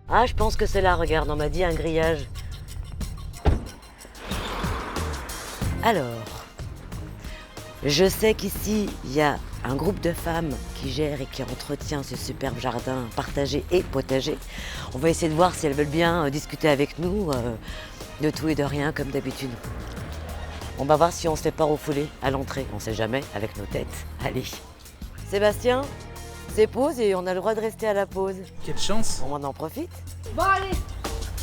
Ah, je pense que c'est là, regarde, on m'a dit un grillage. Alors, je sais qu'ici, il y a un groupe de femmes qui gère et qui entretient ce superbe jardin partagé et potager. On va essayer de voir si elles veulent bien discuter avec nous de tout et de rien, comme d'habitude. On va voir si on se fait pas refouler à l'entrée. On sait jamais, avec nos têtes. Allez. Sébastien, c'est pause et on a le droit de rester à la pause. Quelle chance! On en profite. Bon allez,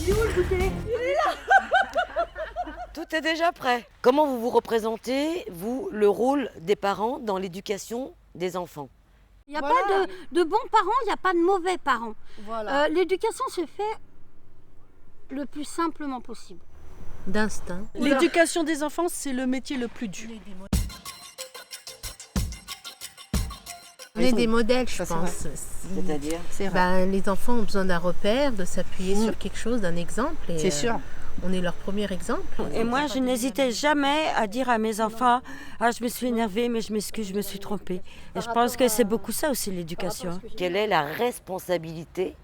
il est où le goûter? Tout est déjà prêt. Comment vous vous représentez, vous, le rôle des parents dans l'éducation des enfants? Il n'y a pas de bons parents, il n'y a pas de mauvais parents. Voilà. L'éducation se fait le plus simplement possible. D'instinct. L'éducation des enfants, c'est le métier le plus dur. On est des modèles, je pense. C'est-à-dire? Les enfants ont besoin d'un repère, de s'appuyer sur quelque chose, d'un exemple. Et, C'est sûr. On est leur premier exemple. Et moi, je n'hésitais jamais à dire à mes enfants « Ah, je me suis énervée, mais je m'excuse, je me suis trompée. » Et je pense que c'est beaucoup ça aussi, l'éducation. Quelle est la responsabilité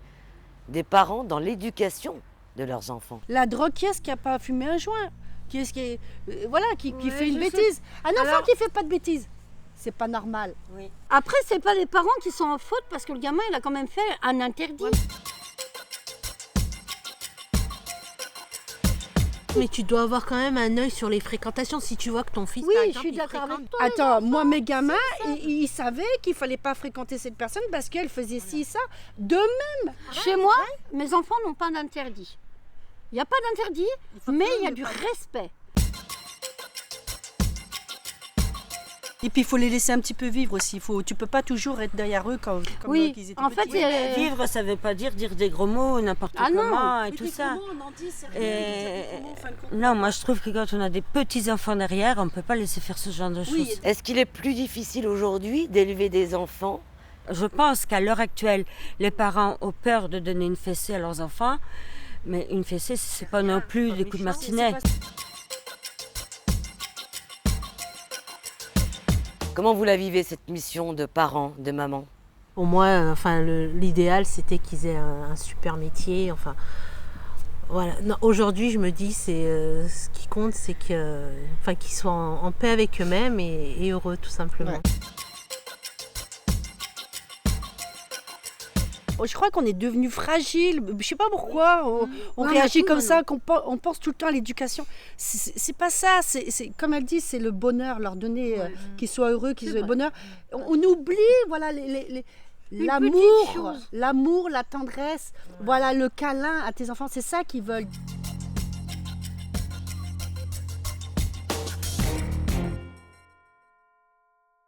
des parents dans l'éducation de leurs enfants? La drogue, qui est-ce qui n'a pas fumé un joint? Qui est-ce qui est, qui fait une bêtise? Un enfant qui ne fait pas de bêtises, c'est pas normal. Après, c'est pas les parents qui sont en faute parce que le gamin, il a quand même fait un interdit. Mais tu dois avoir quand même un œil sur les fréquentations si tu vois que ton fils, Oui, par je exemple, suis il d'accord fréquente. avec toi. Attends, moi, mes gamins, ils savaient qu'il fallait pas fréquenter cette personne parce qu'elle faisait ci, ça. Chez moi, mes enfants n'ont pas d'interdit. Il n'y a pas d'interdit, mais il y a du respect. Et puis, il faut les laisser un petit peu vivre aussi. Tu peux pas toujours être derrière eux comme Oui, ils étaient en fait, petits. Vivre, ça ne veut pas dire des gros mots, n'importe Ah non. comment et tout ça. Non, moi je trouve que quand on a des petits-enfants derrière, on ne peut pas laisser faire ce genre de choses. Est-ce qu'il est plus difficile aujourd'hui d'élever des enfants? Je pense qu'à l'heure actuelle, les parents ont peur de donner une fessée à leurs enfants, mais une fessée, c'est pas non plus des coups de martinet. Comment vous la vivez, cette mission de parents, de maman? Pour moi, l'idéal, c'était qu'ils aient un super métier. Enfin, voilà. Non, aujourd'hui, je me dis, ce qui compte, c'est qu'ils soient en paix avec eux-mêmes et heureux, tout simplement. Ouais. Je crois qu'on est devenu fragile. Je sais pas pourquoi on réagit comme ça, on pense tout le temps à l'éducation. C'est pas ça. C'est comme elle dit, c'est le bonheur, leur donner qu'ils soient heureux, qu'ils aient le bonheur. On oublie, voilà, l'amour, la tendresse, voilà, le câlin à tes enfants. C'est ça qu'ils veulent.